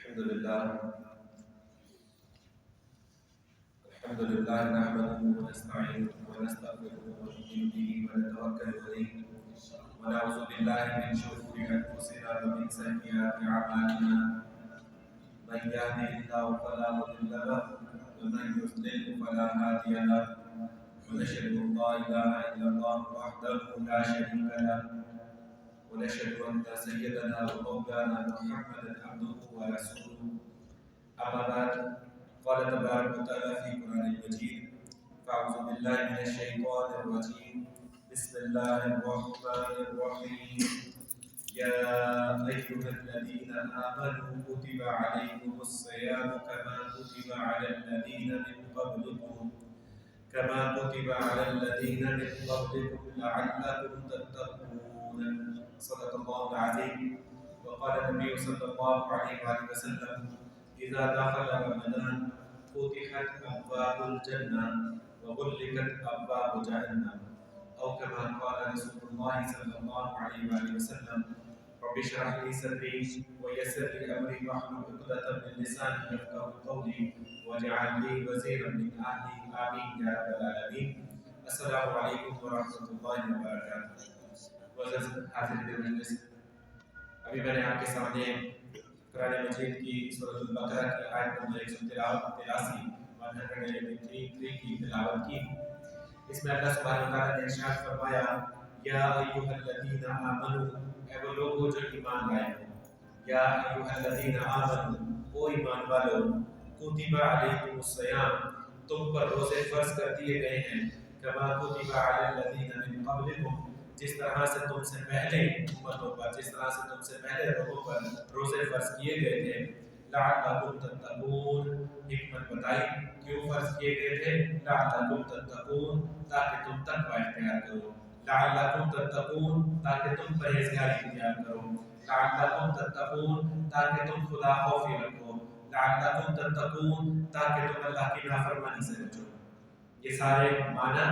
الحمد لله نحمده ونستعينه ونستغفره ونؤمن به ونتوكل عليه ونعوذ بالله من شرور انفسنا ومن سيئات اعمالنا من يهده الله فلا مضل له ومن يضلل فلا هادي له ونشهد ان لا اله الا الله وحده لا شريك له ونشهد ان سيدنا ومولانا محمدا عبده ورسوله اما بعد قال تبارك وتعالى في القرآن المجيد فأعوذ بالله من الشيطان الرجيم بسم الله الرحمن الرحيم يا أيها الذين آمنوا كتب عليكم الصيام كما كتب على الذين من قبلكم لعلكم تتقون صدق الله العظيم. وقال النبي صلى الله عليه وسلم إذا دخل رمضان فتحت أبواب الجنة وغلقت أبواب جهنم أو كما قال رسول الله صلى الله عليه وسلم رب اشرح لي صدري ويسر لي أمري واحلل عقدة من لساني يفقهوا قولي واجعل لي وزيرا من أهلي آمين يا رب العالمين. السلام عليكم ورحمة الله وبركاته. معزز حاضرین مجلس، ابھی میں نے آپ کے سامنے قرآن مجید کی سورۃ البقرہ کی آیت نمبر 183 کی تلاوت کی. اس میں اللہ سبحانہ وتعالیٰ نے ارشاد فرمایا یا ایھا الذین آمنوا، اے وہ لوگ جو ایمان لائے ہو، یا ایھا الذین آمنوا، او ایمان والو، کتب علیکم الصیام، تم پر روزے فرض کر دیے گئے ہیں، کما کتب علی الذین من قبلکم، جس طرح سے تم سے پہلے امتوں پر، جس طرح سے تم سے پہلے لوگوں پر روزے فرض کیے گئے تھے. لعلکم تتقون، حکمت بتائی کیوں فرض کیے گئے تھے. لعلکم تتقون، تاکہ تم تقوی اختیار کرو. لعلکم تتقون، تاکہ تم پرہیزگاری اختیار کرو. لعلکم تتقون، تاکہ تم خدا خوفی رکھو. لعلکم تتقون، تاکہ تم اللہ کی نافرمانی سے بچو. یہ سارے معنی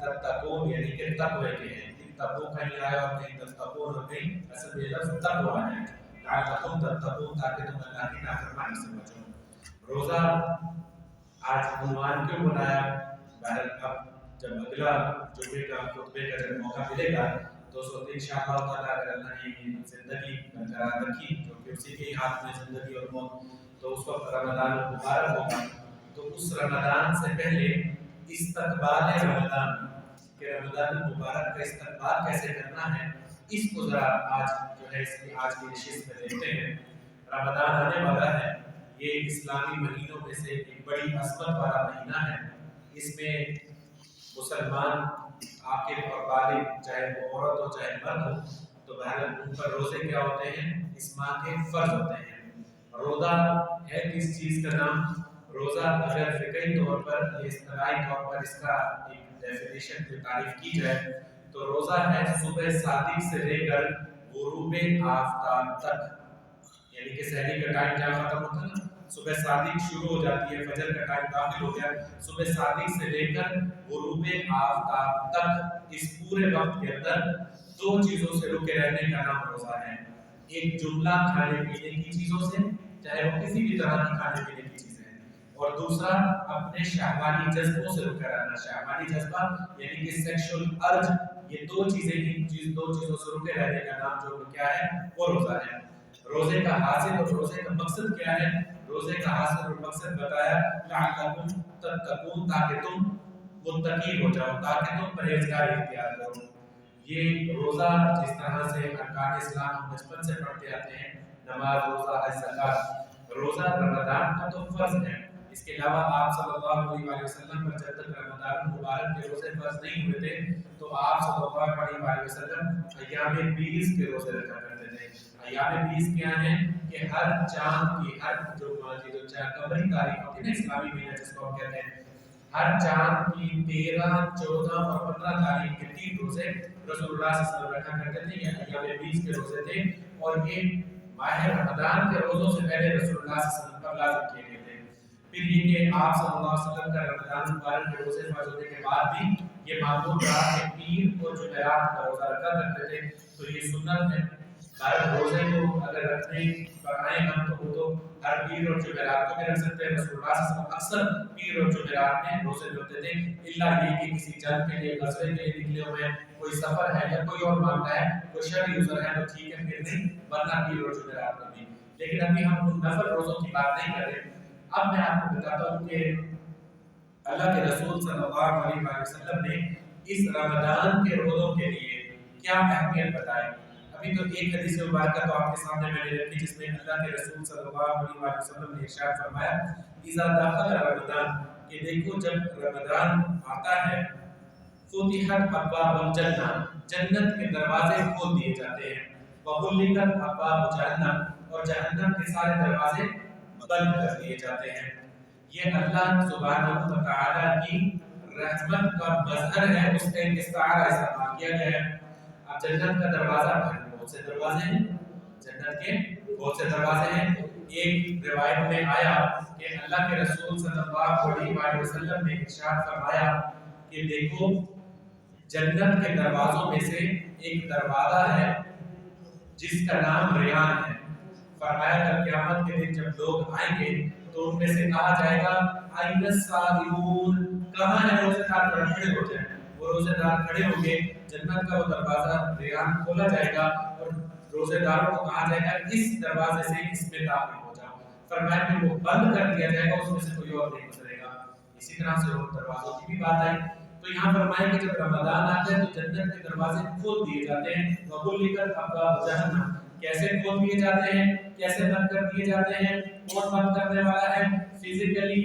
تتقون یعنی کہ تقوی کے ہیں. تقوی کہیں آیا اور کہیں تتقون اور کہیں اصل میں لفظ تقوی ہے. لعلکم تتقون، تاکہ تم اللہ کی نافرمانی سے بچو. روزہ آج عنوان کیوں بنایا؟ بہرحال اب جب اگلا جمعے کا خطبے کا جب موقع ملے گا تو اس وقت انشاءاللہ تعالیٰ اگر اللہ نے زندگی برقرار رکھی، کیونکہ اسی کے ہاتھ میں زندگی اور موت، تو اس وقت رمضان مبارک ہوگا. تو اس رمضان سے پہلے استقبال رمضان کہ رمضان المبارک کا استقبال کیسے کرنا ہے، اس کو ذرا آج جو ہے اس کی آج کی نشست میں دیکھتے ہیں. رمضان آنے والا ہے، یہ اسلامی مہینوں میں سے ایک بڑی عظمت والا مہینہ ہے. اس میں مسلمان عاقل اور بالغ، چاہے وہ عورت ہو چاہے مرد ہو، تو بہرحال ان پر روزے کیا ہوتے ہیں؟ اس ماہ کے فرض ہوتے ہیں. روزہ ہے کس چیز کا نام؟ روزہ اگر فقہی طور پر یا اصطلاحی طور پر اس کا ایک ڈیفینیشن کی تعریف کی جائے تو روزہ ہے صبح صادق سے لے کر غروب آفتاب تک. یعنی کہ سحری کا ٹائم کیا ختم ہوتا ہے نا، صبح صادق شروع ہو جاتی ہے، فجر کا ٹائم داخل ہو گیا، صبح صادق سے لے کر غروب آفتاب تک اس پورے وقت کے اندر دو چیزوں سے رکے رہنے کا نام روزہ ہے. ایک جملہ کھانے پینے کی چیزوں سے، چاہے وہ کسی بھی طرح کی کھانے پینے کی چیزیں ہیں، اور دوسرا اپنے شہوانی جذبوں سے رکے رہنا. شہوانی جذبہ یعنی کہ سیکشل ارج، یہ دو چیزیں دو چیزوں سے رکے رہنے کا نام جو کیا ہے؟ وہ روزہ ہے. روزے کا حاصل اور روزے کا مقصد کیا ہے؟ روزے کا حاصل اور مقصد بتایا لعلکم تتقون، تاکہ تم متقی ہو جاؤ، تاکہ تم پرہیزگاری اختیار کرو. یہ روزہ جس طرح سے ارکان اسلام ہم بچپن سے پڑھتے آتے ہیں، نماز، روزہ، حج، زکات، روزہ رمضان کا تو فرض ہے. اس کے علاوہ آپ صلی اللہ علیہ وسلم پر جب تک رمضان المبارک کے روزے فرض نہیں ہوئے تھے تو آپ صلی اللہ علیہ وسلم ایام 20 کے روزے رکھا کرتے تھے. ایام 20 کیا ہیں کہ ہر چاند کی، ہر جو قمری تاریخ ہوتی ہے نا اسلامی مہینہ جس کو ہم کہتے ہیں، ہر چاند کی 13، 14 اور 15 تاریخ کے 3 روزے رسول اللہ صلی اللہ علیہ وسلم رکھا کرتے تھے. یہ ایام 20 کے روزے تھے اور یہ ماہ رمضان کے روزوں سے پہلے رسول اللہ صلی اللہ علیہ وسلم پر لازم کیے گئے تھے. پھر یہ کہ آپ صلی اللہ علیہ وسلم کا رمضان مبارک کے روزے فرض ہونے کے بعد بھی یہ معمول رہا کہ پیر اور جمعرات کا روزہ رکھا کرتے تھے. تو یہ سنت ہے. روزے کو اگر رکھنے پر آئے ہم تو وہ تو ہر پیر اور جمعرات کو بھی رکھ سکتے ہیں. رسول اللہ صلی اللہ علیہ وسلم اکثر پیر اور جمعرات میں روزے ہوتے تھے، الا یہ کہ کسی جنگ کے لیے غزوے کے لیے نکلے ہوئے ہیں، کوئی سفر ہے یا کوئی اور معاملہ ہے، کوئی شرعی عذر ہے تو ٹھیک ہے، پھر نہیں، ورنہ پیر اور جمعرات میں بھی. لیکن ابھی ہم ان نفل روزوں کی بات نہیں کر رہے. اب میں آپ کو بتاتا ہوں کہ اللہ کے رسول صلی اللہ علیہ وسلم نے اس رمضان کے روزوں کے لیے کیا اہمیت بتائی. ابھی تو ایک حدیث مبارکہ تو آپ کے سامنے میں نے رکھی جس میں اللہ کے رسول صلی اللہ علیہ وسلم نے ارشاد فرمایا اذا دخل رمضان، کہ دیکھو جب رمضان آتا ہے، فتحت ابواب الجنہ، جنت کے دروازے کھول دیے جاتے ہیں، وغلقت ابواب جہنم، اور جہنم کے سارے دروازے بند کر دیے جاتے ہیں. یہ اللہ سبحانہ و تعالی کی رحمت کا مظہر ہے، اس کا ایک استعارہ استعمال کیا گیا ہے. اب جنت کا دروازہ بہت سے دروازے ہیں، جنت کے بہت سے دروازے ہیں. ایک روایت میں آیا کہ اللہ کے رسول صلی اللہ علیہ وسلم نے ارشاد فرمایا کہ دیکھو جنت کے دروازوں میں سے ایک دروازہ ہے جس کا نام ریان ہے. فرمایا کہ قیامت کے دن جب لوگ آئیں گے تو ان میں سے کہا جائے گا اَيْنَ الصَّائِمُونَ، کہاں ہے روزے دار؟ کھڑے ہو جائیں. وہ روزے دار کھڑے ہوں گے، جنت کا وہ دروازہ ریان کھولا جائے گا اور روزے داروں کو کہا جائے گا اس دروازے سے اس میں داخل ہو جاؤ. فرمایا کہ وہ بند کر دیا جائے گا، اس میں سے کوئی اور نہیں گزرے گا. اسی طرح سے وہ دروازوں کی بھی بات آئی. تو یہاں فرمایا کہ جب رمضان آتا ہے تو جنت کے دروازے کھول دیے جاتے ہیں. وَغُلِقَتْ أَبْوَابُ جَهَنَّمَ، کیسے کھول دیے جاتے ہیں، کیسے بند کر دیے جاتے ہیں؟ کون بند کرنے والا ہے؟ فزیکلی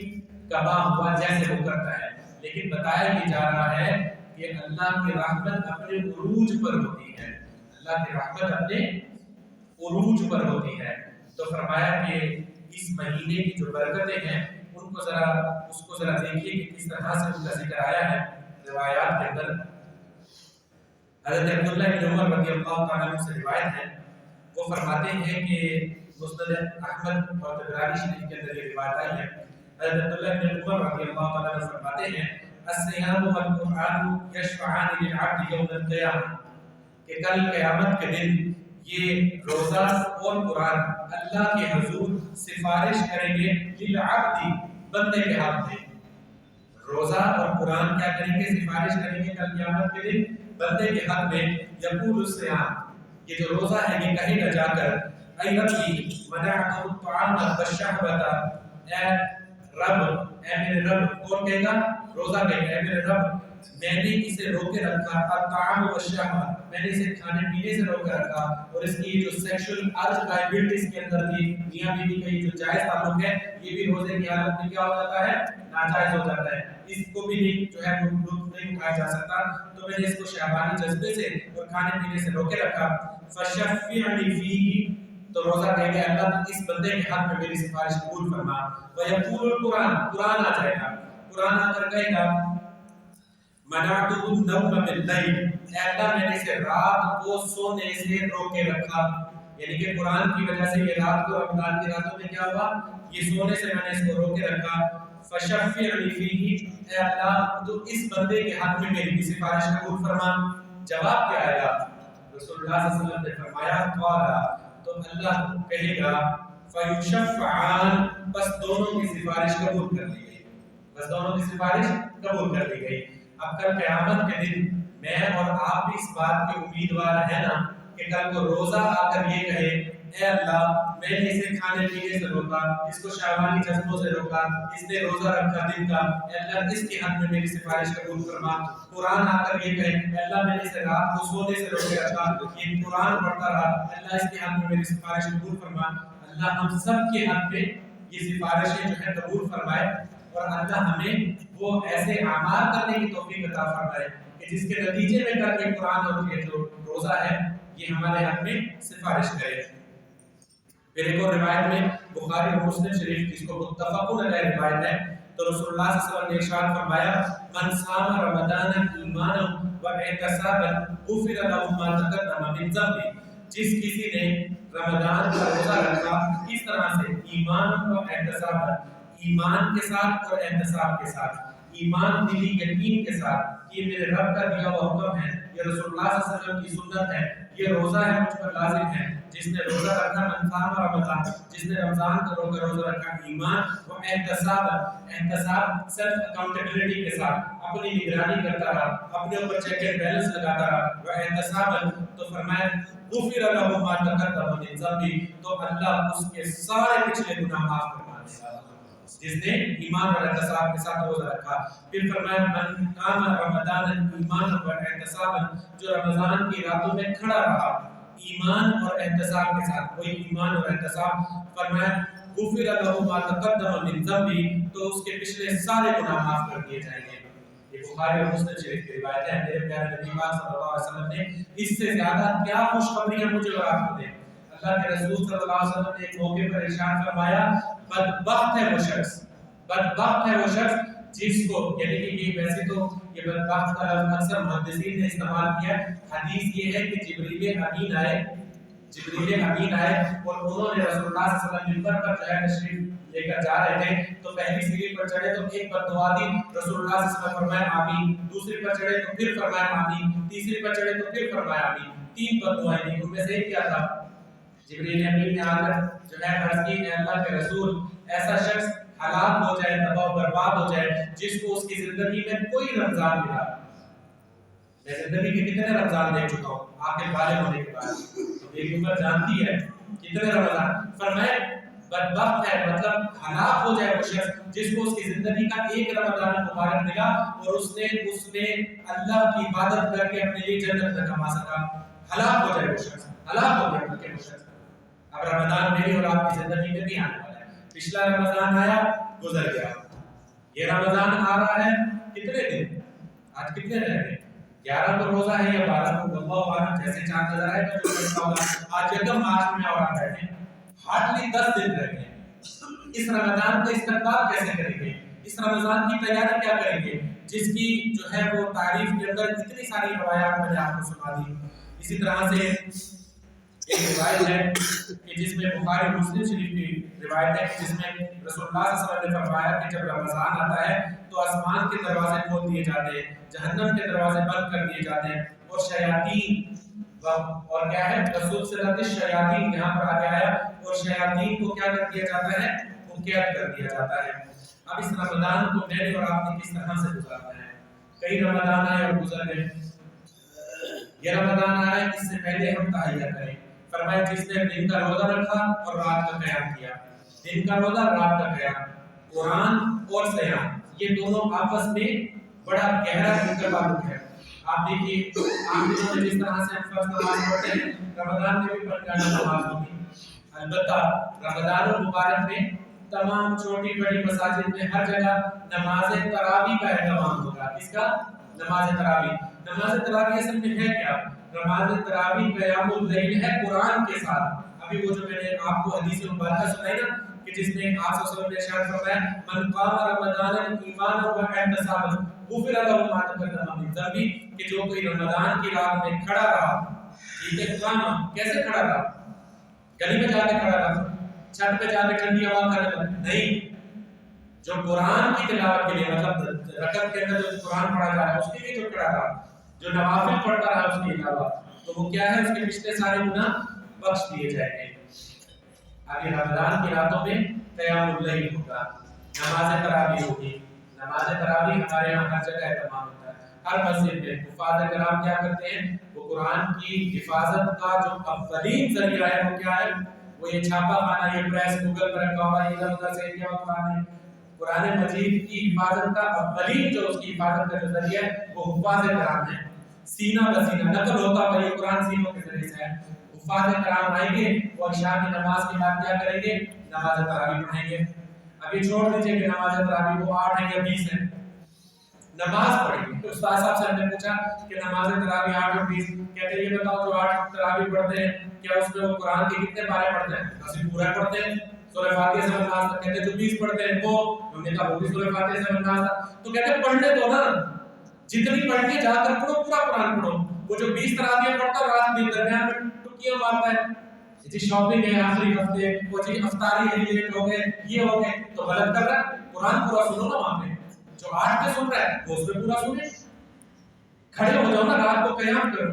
کما ہوا جیسے وہ کرتا ہے. لیکن بتایا یہ جا رہا ہے کہ اللہ کی رحمت اپنے عروج پر ہوتی ہے، اللہ کی رحمت اپنے عروج پر ہوتی ہے. تو فرمایا کہ اس مہینے کی جو برکتیں ہیں ان کو ذرا دیکھیے کہ کس طرح سے ان کا ذکر آیا ہے روایات کے اندر. حضرت عبداللہ بن عمر رضی اللہ تعالیٰ عنہ سے روایت ہے، وہ فرماتے ہیں کہ مسند احمد اور طبرانی شریف کے اندر یہ روایت آئی ہے. حضرت عبداللہ بن عمر رضی اللہ تعالیٰ عنہ فرماتے ہیں الصیام والقرآن یشفعان للعبد یوم القیامہ، کہ کل قیامت کے دن یہ روزہ اور قرآن اللہ کے حضور سفارش کریں گے للعبد، بندے کے حق میں. روزہ اور قرآن کیا کریں گے؟ سفارش کریں گے کل قیامت کے دن بندے کے حق میں. یقول الصیام، یہ جو روزہ ہے یہ کہے گا جا کر اے ربی منعت الطعام والشہوۃ، اے رب، اے میرے رب. کون کہے گا؟ روزہ کہے گا اے میرے رب میں نے اسے روکے رکھا، الطعام والشہوۃ، میں نے اسے کھانے پینے سے روکے رکھا، اور اس کی جو سیکشل ارج لائبلٹی اس کے اندر تھی، میاں بیوی کا یہ جو جائز تعلق ہے یہ بھی روزے کی حالت میں کیا ہو جاتا ہے؟ ناجائز ہو جاتا ہے. اس کو بھی نہیں جو ہے لطف نہیں اٹھایا جا سکتا. تو میں نے اس کو شہوانی جذبے سے اور کھانے پینے سے روکے رکھا. فشفعنی فیہ، تو روزہ کہے گا اللہ اس بندے کے حق میں میری سفارش قبول فرما. ویقول القرآن، قرآن آ جائے گا، قرآن آ کر کہے گا منعت النوم باللیل، اے اللہ میں نے اسے رات کو سونے سے روکے رکھا. یعنی کہ قرآن کی وجہ سے یہ رات کو رمضان کی راتوں میں کیا ہوا؟ یہ سونے سے میں نے اس کو روکے رکھا. فشفعنی فیہ، اے اللہ تو اس بندے کے حق میں میری بھی سفارش قبول فرما. جواب کیا آئے گا؟ رسول اللہ صلی اللہ علیہ وسلم نے فرمایا قال، تو اللہ کہے گا فیشفعان، بس دونوں کی سفارش قبول کر لی گئی، بس دونوں کی سفارش قبول کر لی گئی. اب کل قیامت کے دن میں اور آپ بھی اس بات کے امیدوار ہیں نا کہ کل کو روزہ آ کر یہ کہے اے اللہ میں نے اسے کھانے پینے سے روکا، اس کو شہوانی جذبوں سے روکا، اس نے روزہ رکھا دن کا، اے اللہ اس کے حق میں میری سفارش قبول فرما. قرآن آ کر یہ کہے اے اللہ میں نے اسے رات کو سونے سے روکے رکھا، یہ قرآن پڑھتا رہا، اے اللہ اس کے حق میں میری سفارش قبول فرما. اللہ ہم سب کے حق میں یہ سفارشیں جو ہے قبول فرمائے، اور اللہ ہمیں وہ ایسے اعمال کرنے کی توفیق عطا فرمائے کہ جس کے نتیجے میں کر کے قرآن اور یہ جو روزہ ہے یہ ہمارے حق میں سفارش کرے. پھر ایک اور روایت میں بخاری اور مسلم شریف جس کو متفق علیہ روایت ہے، تو رسول اللہ صلی اللہ علیہ وسلم نے ارشاد فرمایا من صام رمضان ایمانا واحتسابا غفر له ما تقدم من ذنبه، جس کسی نے رمضان کا روزہ رکھا اس طرح سے ایمان و احتساب، ایمان کے ساتھ اور احتساب کے ساتھ، ایمان دلی یقین کے ساتھ کہ یہ میرے رب کا دیا ہوا حکم ہے، یہ رسول اللہ صلی اللہ علیہ وسلم کی سنت ہے، یہ روزہ ہے مجھ پر لازم ہے. جس نے روزہ رکھا من صام رمضان، جس نے رمضان کا روزہ رکھا ایمان و احتساب، احتساب سیلف اکاؤنٹیبلٹی کے ساتھ اپنی نگرانی کرتا رہا، اپنے اوپر چیک اینڈ بیلنس لگاتا رہا. و احتساب تو فرمایا غفر له ما تقدم من ذنبه، تو اللہ اس کے سارے پچھلے گناہ معاف فرما دے گا جس نے ایمان اور احتساب کے ساتھ روزہ رکھا. پھر فرمایا من قام رمضان ایمان و احتساب، جو رمضان کی راتوں میں کھڑا رہا ایمان اور احتساب کے ساتھ، کوئی ایمان اور احتساب، فرمایا غفر له ما تقدم من ذنبه، تو اس کے پچھلے سارے گناہ معاف کر دیے جائیں گے. یہ بخاری اور مسلم شریف کی روایت ہے. میرے پیارے نبی پاک صلی اللہ علیہ وسلم نے اس سے زیادہ کیا خوشخبریاں مجھے اور آپ کو دیں. اللہ کے رسول صلی اللہ علیہ وسلم نے ایک موقع پر ارشاد فرمایا بدبخت ہے وہ شخص، بدبخت ہے وہ شخص جس کو، یعنی کہ یہ ویسے تو یہ بدبخت کا لفظ اکثر محدثین نے استعمال کیا. حدیث یہ ہے کہ جبریل امین آئے، جبریل امین آئے اور انہوں نے رسول اللہ صلی اللہ علیہ وسلم ممبر پر جو ہے تشریف لے کر جا رہے تھے تو پہلی سیڑھی پر چڑھے تو ایک بد دعا دی، رسول اللہ صلی اللہ علیہ وسلم فرمایا آمین. دوسری پر چڑھے تو پھر فرمایا آمین. تیسری پر چڑھے تو پھر فرمایا آمین. 3 بد دعائیں دی. ان میں سے ایک کیا تھا؟ جبریل امین نے آ کر جو ہے عرض کی کہ اللہ کے رسول ایسا شخص ہلاک ہو جائے، تباہ و برباد ہو جائے جس کو اس کی زندگی میں کوئی رمضان ملا. میں زندگی کے کتنے رمضان دیکھ چکا ہوں آپ کے بالغ ہونے کے بعد، ایک عمر جانتی ہے کتنے رمضان. فرمائے بدبخت ہے مطلب ہلاک ہو جائے وہ شخص جس کو اس کی زندگی کا ایک رمضان مبارک ملا اور اس نے اللہ کی عبادت کر کے اپنے لیے جنت نہ کما سکا. ہلاک ہو جائے وہ شخص، ہلاک ہو جائے وہ شخص. اب رمضان میری اور آپ کی زندگی میں بھی آنے والا ہے. پچھلا رمضان آیا گزر گیا، یہ رمضان آ رہا ہے. کتنے دن آج کتنے رہ گئے؟ 11 کو روزہ ہے یا 12 کو؟ اللہ عالم. جیسے چاند نظر آئے گا آج یکم مارچ میں اور آ رہے ہیں، ہارڈلی 10 دن رہ گئے. اس رمضان کا استقبال کیسے کریں گے؟ اس رمضان کی تیاری کیا کریں گے جس کی جو ہے وہ تعریف کے اندر اتنی ساری روایات میں نے آپ کو سنا دی. اسی طرح سے ایک روایت ہے کہ جس میں بخاری اور مسلم شریف کی روایت ہے جس میں رسول اللہ صلی اللہ علیہ وسلم نے فرمایا کہ جب رمضان آتا ہے تو آسمان کے دروازے کھول دیے جاتے ہیں، جہنم کے دروازے بند کر دیے جاتے ہیں اور شیاطین اور کیا ہے رسول صلی اللہ علیہ وسلم شیاطین یہاں پر آ گیا ہے اور شیاطین کو کیا کر دیا جاتا ہے؟ قید کر دیا جاتا ہے. اب اس رمضان کو میں نے اور آپ نے کس طرح سے گزارنا ہے؟ کئی رمضان آئے اور گزر گئے، یہ رمضان آ رہا ہے اس سے پہلے ہم تہیہ کریں. فرمایا جس نے دن کا روزہ رکھا اور رات کا قیام کیا، دن کا روزہ رات کا قیام، قرآن اور سیام یہ دونوں آپس میں بڑا گہرا تعلق ہے. آپ دیکھیے عام دنوں میں جس طرح سے ہم فرض نماز پڑھتے ہیں رمضان میں بھی پڑھنا نماز ہوگی. البتہ رمضان المبارک میں تمام چھوٹی بڑی مساجد میں ہر جگہ نماز تراویح کا اہتمام ہوگا. کس کا؟ نماز تراویح. نماز تراویح اصل میں ہے کیا؟ نماز تراویح قیام اللیل ہے قرآن کے ساتھ. ابھی وہ جو میں نے آپ کو حدیث مبارکہ سنائی نا کہ جس نے آپ صلی اللہ علیہ وسلم نے ارشاد فرمایا من قام رمضان ایمانا و احتسابا غفر له ما تقدم من ذنبه، کہ جو کوئی رمضان کی رات میں کھڑا رہا، ٹھیک ہے قام کیسے کھڑا رہا؟ گلی میں جا کے کھڑا رہا، چھت پہ جا کے ٹھنڈی ہوا کھانے لگا نہیں، جو قرآن کی تلاوت کے لیے مطلب رکعت کے اندر جو قرآن پڑھا جا رہا ہے اس کے لیے جو کھڑا رہا، جو نوافل پڑھتا رہا اس کے علاوہ، تو وہ کیا ہے؟ اس کے پچھلے سارے گناہ بخش دیے جائیں گے. اب یہ رمضان کی راتوں میں قیام اللیل ہوگا، نماز تراویح ہوگی. نماز تراویح ہمارے یہاں ہر جگہ اہتمام ہوتا ہے. ہر مسجد میں حفاظ کرام کیا کرتے ہیں؟ وہ قرآن کی حفاظت کا جو اولین ذریعہ ہے وہ کیا ہے؟ وہ یہ چھاپا خانہ، یہ پریس گوگل پر رکھا ہوا ہے، ادھر ادھر سے کیا ہوتا ہے. قرآن مجید کی حفاظت کا اولین جو اس کی حفاظت کا جو ذریعہ ہے وہ حفاظ کرام ہے. سینہ بسینہ نقل ہوتا ہوا یہ قرآن سینوں کے ذریعے سے ہے. حفاظ کرام آئیں گے اور عشاء کی نماز کے بعد کیا کریں گے؟ نماز تراویح پڑھیں گے. اب یہ چھوڑ دیجئے کہ نماز تراویح وہ 8 ہے یا 20 ہے، نماز پڑھیں گے. تو استاد صاحب سے ہم نے پوچھا کہ نماز تراویح 8 اور 20، کہتے ہیں یہ بتاؤ جو 8 تراویح پڑھتے ہیں کیا اس میں وہ قرآن کے کتنے پارے پڑھتے ہیں؟ بس پورا پڑھتے ہیں سورہ فاتحہ سے نماز تک. کہتے ہیں جو 20 پڑھتے ہیں وہ، ہم نے کہا وہ بھی سورہ فاتحہ سے نماز تک. تو کہتے ہیں پڑھنے دو نا، جتنی پڑھنی ہے جا کر پڑھو، پورا قرآن پڑھو. وہ جو 20 تراویح پڑھتا ہے رات دن درمیان میں ٹکیاں مارتا ہے، جی شاپنگ ہے آخری ہفتے، وہ جی افطاری ہے، یہ ہو گئے یہ ہو گئے، تو غلط کر رہا ہے. قرآن پورا سنو نا وہاں پہ. جو 8 پہ سن رہا ہے وہ اس پہ پورا سنے. کھڑے ہو جاؤ نا، رات کو قیام کرو.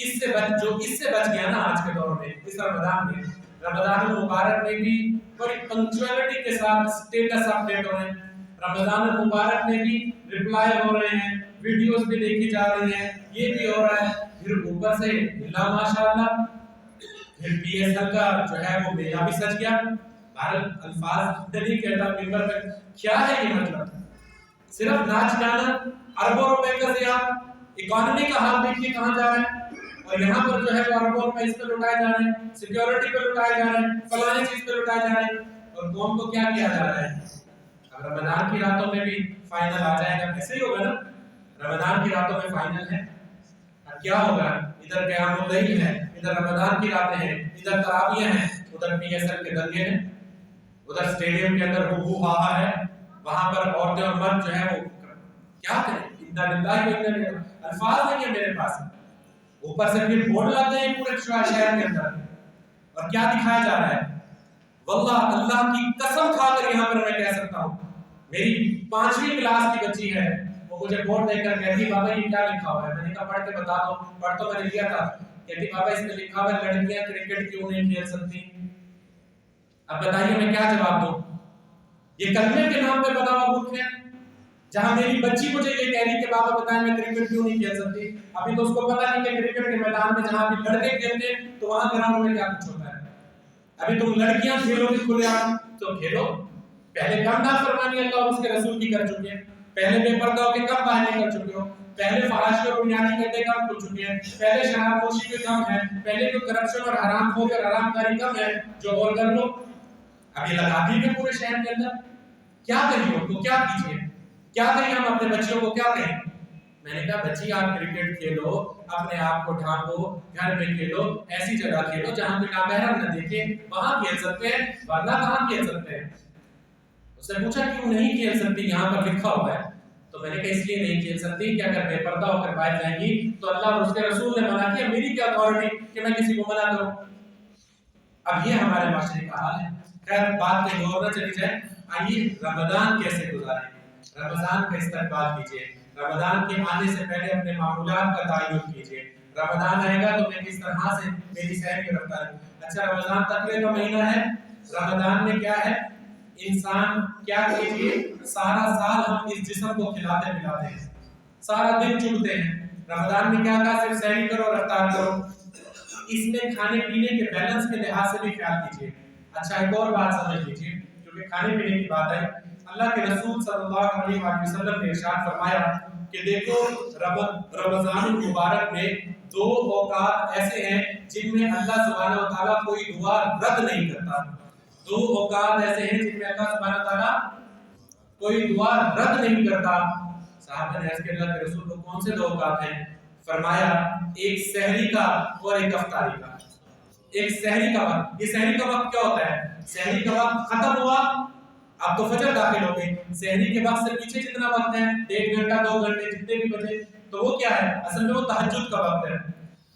اس سے بچ گیا نا آج کے دور میں، اس رمضان المبارک میں بھی بڑی پنکچوالٹی کے ساتھ سٹیٹس اپڈیٹ ہو رہے ہیں، رمضان المبارک میں بھی ریپلائی ہو رہے ہیں، ویڈیوز بھی دیکھی جا رہی ہیں، یہ بھی ہو رہا ہے، پھر اوپر سے اللہ ماشاءاللہ پھر پی ایس ایل کا جو ہے وہ میلہ بھی سج گیا۔ الفاظ نہیں کہتا ممبر پہ، کیا ہے یہ مطلب؟ صرف ناچ گانا، اربوں روپے کا ضیاع، اکانومی کا حال دیکھیے کہاں جا رہا ہے، اور یہاں پر جو ہے وہ اربوں روپے اس پہ لٹائے جا رہے ہیں، سیکیورٹی پہ لٹائے جا رہے ہیں، فلانے چیز پہ لٹائے جا رہے ہیں، اور قوم کو کیا کیا جا رہا ہے؟ اب رمضان کی راتوں میں بھی فائنل آ جائے گا، ایسے ہی ہوگا نا، رمضان کی راتوں میں فائنل ہے، اب کیا ہوگا؟ ادھر قیام اللیل ہے، ادھر رمضان کی راتیں ہیں، ادھر تراویح ہیں، ادھر پی ایس ایل کے دنگے ہیں، ادھر اسٹیڈیم کے اندر ہو ہا ہے، وہاں پر عورتیں اور مرد جو ہے وہ کیا کریں؟ انا للہ و انا الیہ راجعون، الفاظ نہیں ہے میرے پاس، اوپر سے پھر بورڈ لاتے ہیں پورے شہر کے اندر، اور کیا دکھایا جا رہا ہے؟ واللہ اللہ کی قسم کھا کر یہاں پر میں کہہ سکتا ہوں، میری 5ویں کلاس کی بچی ہے، وہ مجھے بورڈ دیکھ کر کہتی بابا یہ کیا لکھا ہوا ہے؟ میں نے کہا پڑھ کے بتا دو، پڑھ تو میں نے لیا تھا، کہتی بابا اس میں لکھا ہوا ہے لڑکیاں کرکٹ کیوں نہیں کھیل سکتی؟ اب بتائیے میں کیا جواب دوں؟ یہ کلمے کے نام پہ بنا ہوا ملک ہے، جہاں میری بچی مجھے یہ کہہ رہی کہ بابا بتائیں میں کرکٹ کیوں نہیں کھیل سکتی؟ ابھی تو اس کو پتہ نہیں کہ کرکٹ کے میدان میں جہاں بھی لڑکے کھیلتے ہیں تو وہاں گراؤنڈ میں کیا کچھ ہوتا ہے۔ ابھی تم لڑکیاں کھیلو گے کھلے عام تو کھیلو، پہلے کم نافرمانی اللہ اور اس کے رسول کی کر چکے ہیں، پہلے بے پردہ ہو کے کم بہانے کر چکے ہو، پہلے فحاشی اور بنیادی کرتے کم کر چکے ہیں، پہلے شراب نوشی کے کم ہے، پہلے جو کرپشن اور حرام خوری اور حرام کاری کم ہے جو اور کر لو، اب یہ لگا دی ہے پورے شہر کے اندر، کیا کریے ان کو؟ کیا کیجیے؟ کیا کہیں ہم اپنے بچیوں کو کیا کہیں؟ میں نے کہا بچی آپ کرکٹ کھیلو، اپنے آپ کو ڈھانپو، گھر میں کھیلو، ایسی جگہ کھیلو جہاں پہ نامحرم نہ دیکھے، وہاں کھیل سکتے ہیں، ورنہ کہاں کھیل سکتے ہیں؟ اس سے پوچھا کیوں نہیں کھیل سکتی؟ یہاں پر لکھا ہوا ہے، تو میں نے کہا اس لیے نہیں کھیل سکتی کہ اگر بے پردہ ہو کر باہر جائیں گی تو اللہ اور اس کے رسول نے منع کیا، میری کیا اتھارٹی کہ میں کسی کو منع کروں؟ اب یہ ہمارے معاشرے کا حال ہے۔ خیر بات کہیں اور نہ چلی جائے، آئیے رمضان کیسے گزاریں؟ رمضان کا استقبال کیجیے، رمضان کے آنے سے پہلے اپنے معمولات کا تعین کیجیے، رمضان آئے گا تو میں کس طرح سے میری سیر کی رفتار ہے۔ اچھا رمضان تقوی کا مہینہ ہے، رمضان میں کیا ہے؟ انسان کیا کیجیے، سارا سال ہم اس جسم کو کھلاتے پلاتے ہیں، سارا دن چڑھتے ہیں، رمضان میں کیا کہا؟ صرف سیر کرو، رفتار کرو، اس میں کھانے پینے کے بیلنس کے لحاظ سے بھی خیال کیجیے۔ اچھا ایک اور بات سمجھ لیجیے، کیونکہ کھانے پینے کی بات ہے، اللہ کے رسول صلی اللہ علیہ وسلم نے ارشاد فرمایا کہ دیکھو رمضان المبارک میں 2 اوقات ایسے ہیں جن میں اللہ سبحانہ و تعالیٰ کوئی دعا رد نہیں کرتا، 2 اوقات ایسے ہیں جن میں اللہ سبحانہ و تعالیٰ کوئی دعا رد نہیں کرتا۔ صحابہ نے عرض کیا اللہ کے رسول کو کون سے 2 اوقات ہیں؟ فرمایا ایک سحری کا اور ایک افطاری کا۔ ایک سحری کا وقت، یہ سحری کا وقت کیا ہوتا ہے؟ سحری کا وقت ختم ہوا، اب تو فجر داخل ہو گئی، سحری کے وقت سے پیچھے جتنا وقت ہے 1 گھنٹہ 2 گھنٹے جتنے بھی بچے تو وہ کیا ہے؟ اصل میں وہ تہجد کا وقت ہے۔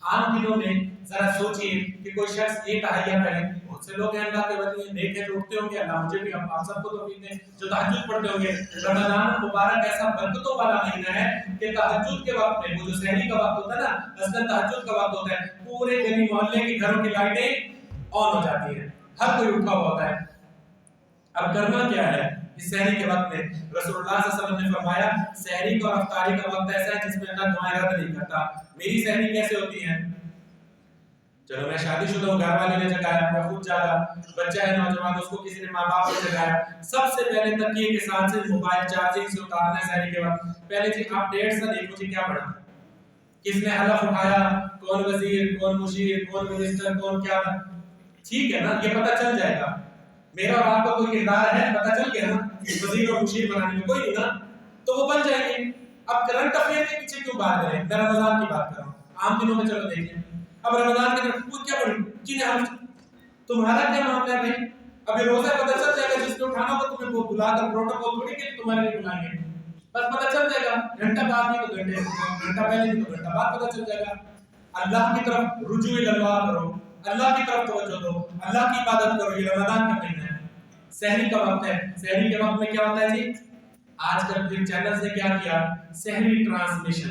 عام دنوں میں ذرا سوچئے کہ کوئی شخص یہ تہیہ کرے، بہت سے لوگ ہیں اللہ کے ولی نیک ہیں جو اٹھتے ہوں گے، اللہ مجھے بھی آپ سب کو توفیق دے جو تہجد پڑھتے ہوں گے۔ رمضان مبارک ایسا برکتوں والا مہینہ ہے کہ تہجد کے وقت میں وہ جو سحری کا وقت ہوتا ہے نا، اصل تہجد کا وقت ہوتا ہے، پورے گلی محلے کی گھروں کی لائٹیں آن ہو جاتی ہیں، ہر کوئی اٹھا ہوا ہوتا ہے۔ اب کرنا کیا ہے اس سحری کے وقت میں؟ رسول اللہ صلی اللہ علیہ وسلم نے فرمایا سحری کا اور افطاری کا وقت ایسا ہے جس میں اللہ دعائیں رد نہیں کرتا۔ میری سحری کیسے ہوتی ہے؟ چلو میں شادی شدہ ہوں، گھر والے نے جگایا، میں خود جاگا، بچہ ہے نوجوان اس کو کسی نے ماں باپ نے جگایا، سب سے پہلے تکیے کے ساتھ سے موبائل چارجنگ سے اتارنا ہے سحری کے وقت، پہلے جی آپ ڈیٹ سے دیکھو جی کیا پڑھا، کس نے حلف اٹھایا، کون وزیر، کون مشیر، کون منسٹر، کون کیا، ٹھیک ہے نا، یہ پتہ چل جائے گا۔ میرا اور آپ کا کوئی کردار ہے، پتہ چل گیا نا، وزیر اور مشیر بنانے میں کوئی نہیں نا، تو وہ بن جائیں گے۔ اب کرنٹ افیئر کے پیچھے کیوں بات کریں؟ میں رمضان کی بات کر رہا ہوں، عام دنوں میں چلو دیکھیں۔ اب رمضان کے اندر وہ کیا پڑھی جنہیں تمہارا کیا معاملہ ہے بھائی؟ ابھی روزہ پتہ چل جائے گا، جس کو اٹھانا ہوگا تمہیں وہ بلا کر پروٹوکول تھوڑی کہ تمہارے لیے بلائیں گے، بس پتہ چل جائے گا، گھنٹہ بعد نہیں تو گھنٹہ پہلے نہیں تو گھنٹہ بعد پتہ چل جائے گا۔ اللہ کی طرف رجوع اللہ کرو، اللہ کی طرف توجہ دو، اللہ کی عبادت کرو، یہ رمضان کا مہینہ ہے، سحری کا وقت ہے۔ سحری کے وقت میں کیا ہوتا ہے جی؟ آج کل پھر چینلز نے کیا کیا؟ سحری ٹرانسمیشن،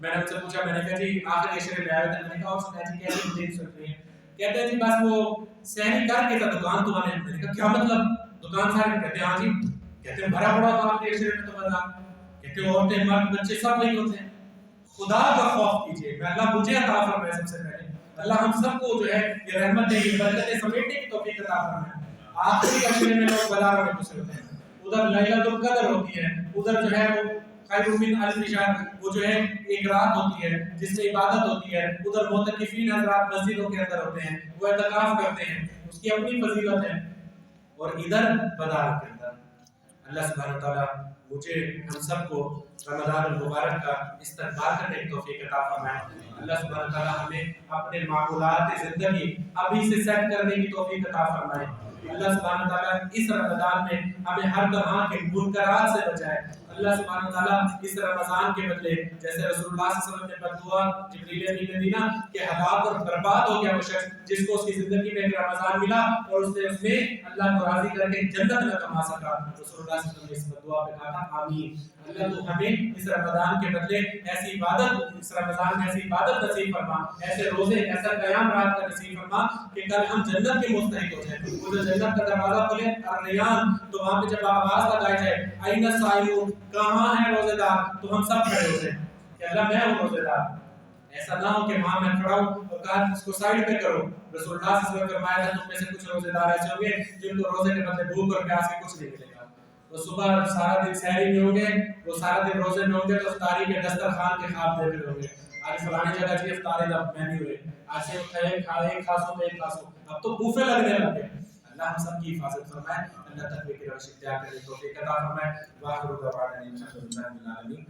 میں نے ان سے پوچھا, میں نے کہا جی آخر عشرے میں آئے تھے, میں نے کہا اور سنا جی کیسی دین سن رہی ہیں؟ کہتے ہیں جی بس وہ سحری کر کے تھا دکان تو آنے. میں نے کہا کیا مطلب دکان سارے؟ کہتے ہیں ہاں جی. کہتے ہیں بھرا پڑا تھا آپ کے عشرے میں تو بازار. کہتے ہیں عورتیں مرد بچے سب نہیں ہوتے ہیں. خدا کا خوف کیجیے. میں اللہ مجھے عطا فرمائے سب سے پہلے, اللہ ہم سب کو جو ہے یہ رحمت دے, یہ برکتیں سمیٹنے کی توفیق عطا فرمائے. آخری عشرے میں لوگ بازاروں میں گھسے ہوتے ہیں, ادھر لیلۃ القدر ہوتی ہے, ادھر جو ہے وہ خیر من الف شہر, وہ جو ہے ایک رات ہوتی ہے جس میں عبادت ہوتی ہے, ادھر معتکفین حضرات مسجدوں کے اندر ہوتے ہیں, وہ اعتکاف کرتے ہیں, اس کی اپنی فضیلت ہے. اور ادھر بازار کے اندر اللہ سبحانہ و تعالیٰ مجھے ہم سب کو رمضان المبارک کا استقبال کرنے کی توفیق عطا فرمائے. اللہ سبحانہ و تعالیٰ ہمیں اپنے معمولات زندگی ابھی سے سیٹ کرنے کی توفیق عطا فرمائے. اللہ سبحانہ و تعالیٰ اس رمضان میں ہمیں ہر طرح کے منکرات سے بچائے. اللہ سبحانہ و تعالیٰ اس رمضان کے بدلے جیسے رسول اللہ صلی اللہ علیہ وسلم نے بددعا جبریل امین نے دی نا کہ ہلاک اور برباد ہو گیا وہ شخص جس کو اس کی زندگی میں ایک رمضان ملا اور اس نے اس میں اللہ کو راضی کر کے جنت نہ کما سکا. رسول اللہ صلی اللہ علیہ وسلم نے اس بددعا پہ کہا تھا آمین. اللہ تو ہمیں اس رمضان کے بدلے ایسی عبادت, اس رمضان میں ایسی عبادت نصیب فرما, ایسے روزے, ایسا قیام رات کا نصیب فرما کہ کل ہم جنت کے مستحق ہو جائیں. وہ جو جنت کا دروازہ کھلے الریان, تو وہاں پہ جب آواز لگائی جائے این الصائمون, کہاں ہے روزے دار, تو ہم سب کھڑے ہو جائیں کہ اللہ میں ہوں روزے دار. ایسا نہ ہو کہ وہاں میں کھڑا ہوں اور کہا اس کو سائڈ پہ کرو. رسول اللہ صلی اللہ علیہ وسلم نے فرمایا تھا تم میں سے کچھ روزے دار ایسے ہوں گے جن کو روزے کے بدلے بھوک اور پیاس کے کچھ نہیں ملے گا. وہ صبح سارا دن سحری میں ہوں گے, وہ سارا دن روزے میں ہوں گے, تو افطاری کے دسترخوان کے خواب دیکھ رہے ہوں گے. آج فلانی جگہ جی افطاری دا مینیو ہے, آج سے ایک کھاسو تو ایک کھاسو, اب تو بوفے لگنے لگ گئے. اللہ ہم سب کی حفاظت فرمائے, اللہ تقوی کی روش اختیار کرنے کی توفیق عطا فرمائے. واخر دعوانا الحمد للہ رب العالمین.